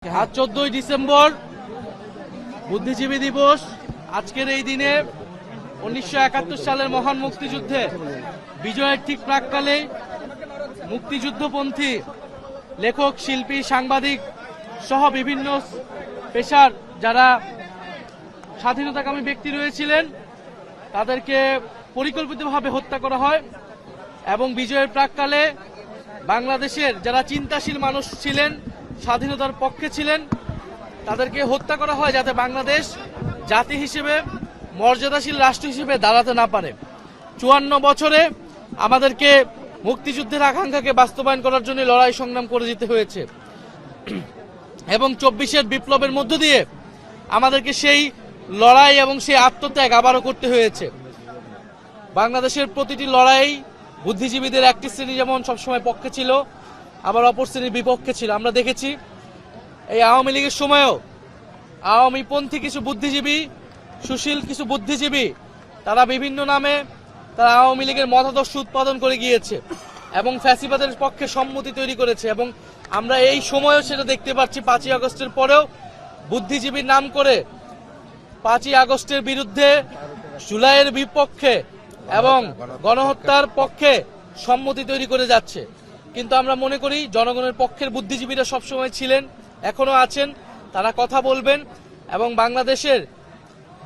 আজ 14ই ডিসেম্বর বুদ্ধিজীবী দিবস। আজকের এই দিনে 1971 সালের মহান মুক্তিযুদ্ধে বিজয়ের ঠিক প্রাককালে মুক্তিযুদ্ধপন্থী লেখক, শিল্পী, সাংবাদিক সহ বিভিন্ন পেশার যারা স্বাধীনতাকামী ব্যক্তি রয়েছিলেন তাদেরকে পরিকল্পিতভাবে হত্যা করা হয় এবং বিজয়ের প্রাককালে বাংলাদেশের যারা চিন্তাশীল মানুষ ছিলেন, স্বাধীনতার পক্ষে ছিলেন, তাদেরকে হত্যা করা হয় যাতে বাংলাদেশ জাতি হিসেবে মর্যাদাশীল রাষ্ট্র হিসেবে দাঁড়াতে না পারে। 54 বছরে আমাদেরকে মুক্তিযুদ্ধের আকাঙ্ক্ষাকে বাস্তবায়ন করার জন্য লড়াই সংগ্রাম করে যেতে হয়েছে এবং 24-এর বিপ্লবের মধ্য দিয়ে আমাদেরকে সেই লড়াই এবং সেই আত্মত্যাগ আবারও করতে হয়েছে। বাংলাদেশের প্রতিটি লড়াই বুদ্ধিজীবীদের একটি শ্রেণী যেমন সবসময় পক্ষে ছিল, আবার অপর শ্রেণীর বিপক্ষে ছিল। আমরা দেখেছি এই আওয়ামী লীগের সময়ও আওয়ামীপন্থী কিছু বুদ্ধিজীবী, সুশীল কিছু বুদ্ধিজীবী তারা বিভিন্ন নামে তারা আওয়ামী লীগের মতাদর্শ উৎপাদন করে গিয়েছে এবং ফ্যাসিবাদের পক্ষে সম্মতি তৈরি করেছে এবং আমরা এই সময়ও সেটা দেখতে পাচ্ছি। 5ই আগস্টের পরেও বুদ্ধিজীবীর নাম করে 5ই আগস্টের বিরুদ্ধে, জুলাইয়ের বিপক্ষে এবং গণহত্যার পক্ষে সম্মতি তৈরি করে যাচ্ছে। কিন্তু আমরা মনে করি জনগণের পক্ষের বুদ্ধিজীবীরা সবসময় ছিলেন, এখনো আছেন, তারা কথা বলবেন এবং বাংলাদেশের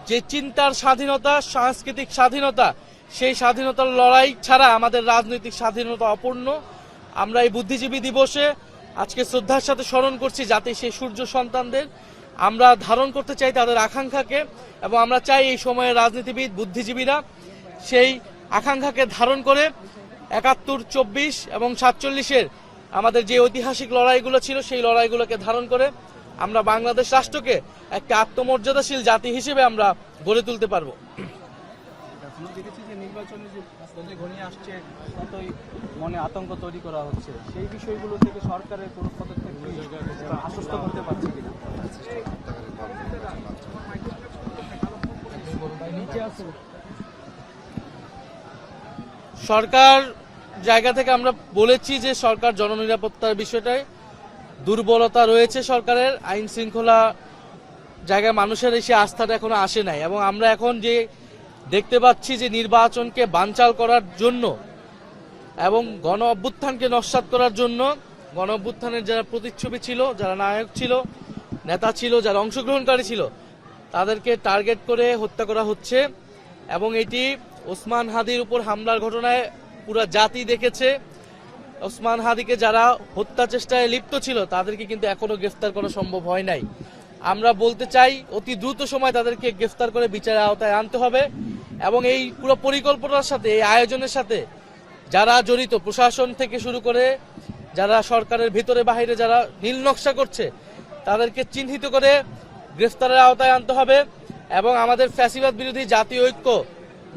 যে চিন্তার স্বাধীনতা, সাংস্কৃতিক স্বাধীনতা, সেই স্বাধীনতার লড়াই ছাড়া আমাদের রাজনৈতিক স্বাধীনতা অপূর্ণ। আমরা এই বুদ্ধিজীবী দিবসে আজকে শ্রদ্ধার সাথে স্মরণ করছি যাতে সেই সূর্য সন্তানদের আমরা ধারণ করতে চাই তাদের আকাঙ্ক্ষাকে, এবং আমরা চাই এই সময়ের রাজনীতিবিদ বুদ্ধিজীবীরা সেই আকাঙ্ক্ষাকে ধারণ করে 71, 24 এবং 47-এর আমাদের যে ঐতিহাসিক লড়াইগুলো ছিল সেই লড়াইগুলোকে ধারণ করে আমরা বাংলাদেশ রাষ্ট্রকে একটা আত্মমর্যাদাশীল জাতি হিসেবে আমরা গড়ে তুলতে পারবো। আমরা দেখেছি যে নির্বাচনে যে ঘনিয়ে আসছে ততই মনে আতঙ্ক তৈরি করা হচ্ছে, সেই বিষয়গুলো থেকে সরকারের কোনো পদক্ষেপ আশ্বস্ত করতে পারছে কিনা? সরকার জায়গা থেকে আমরা বলেছি যে সরকার জননিরাপত্তার বিষয়টায় দুর্বলতা রয়েছে, সরকারের আইন শৃঙ্খলা জায়গায় মানুষের এসে আস্থাটা এখনো আসে নাই এবং আমরা এখন যে দেখতে পাচ্ছি যে নির্বাচনকে বানচাল করার জন্য এবং গণ অভ্যুত্থানকে নস্যাৎ করার জন্য গণ অভ্যুত্থানের যারা প্রতিচ্ছবি ছিল, যারা নায়ক ছিল, নেতা ছিল, যারা অংশগ্রহণকারী ছিল, তাদেরকে টার্গেট করে হত্যা করা হচ্ছে এবং এটি ওসমান হাদির উপর হামলার ঘটনায় পুরো জাতি দেখেছে। ওসমান হাদিকে যারা হত্যা চেষ্টায় লিপ্ত ছিল তাদেরকে কিন্তু এখনো গ্রেফতার করা সম্ভব হয় নাই। আমরা বলতে চাই অতি দ্রুত সময় তাদেরকে গ্রেফতার করে বিচারের আওতায় আনতে হবে এবং এই পুরো পরিকল্পনার সাথে, এই আয়োজনের সাথে যারা জড়িত, প্রশাসন থেকে শুরু করে যারা সরকারের ভিতরে বাহিরে যারা নীল নকশা করছে তাদেরকে চিহ্নিত করে গ্রেফতারের আওতায় আনতে হবে এবং আমাদের ফ্যাসিবাদ বিরোধী জাতীয় ঐক্য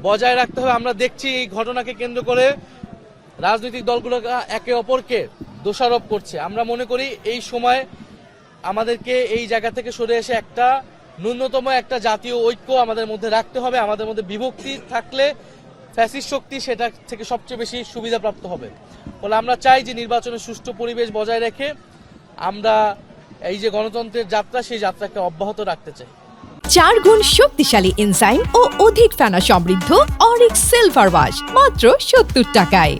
বজায় রাখতে হবে। আমরা দেখছি এই ঘটনাকে কেন্দ্র করে রাজনৈতিক দলগুলো একে অপরকে দোষারোপ করছে। আমরা মনে করি এই সময় আমাদেরকে এই জায়গা থেকে সরে এসে একটা ন্যূনতম একটা জাতীয় ঐক্য আমাদের মধ্যে রাখতে হবে। আমাদের মধ্যে বিভক্তি থাকলে ফ্যাসিস্ট শক্তি সেটা থেকে সবচেয়ে বেশি সুবিধাপ্রাপ্ত হবে। ফলে আমরা চাই যে নির্বাচনের সুষ্ঠু পরিবেশ বজায় রেখে আমরা এই যে গণতন্ত্রের যাত্রা, সেই যাত্রাকে অব্যাহত রাখতে চাই। 4 গুণ শক্তিশালী এনজাইম ও অধিক ফেনা সমৃদ্ধ অরিক সিলভার ওয়াশ মাত্র 70 টাকায়।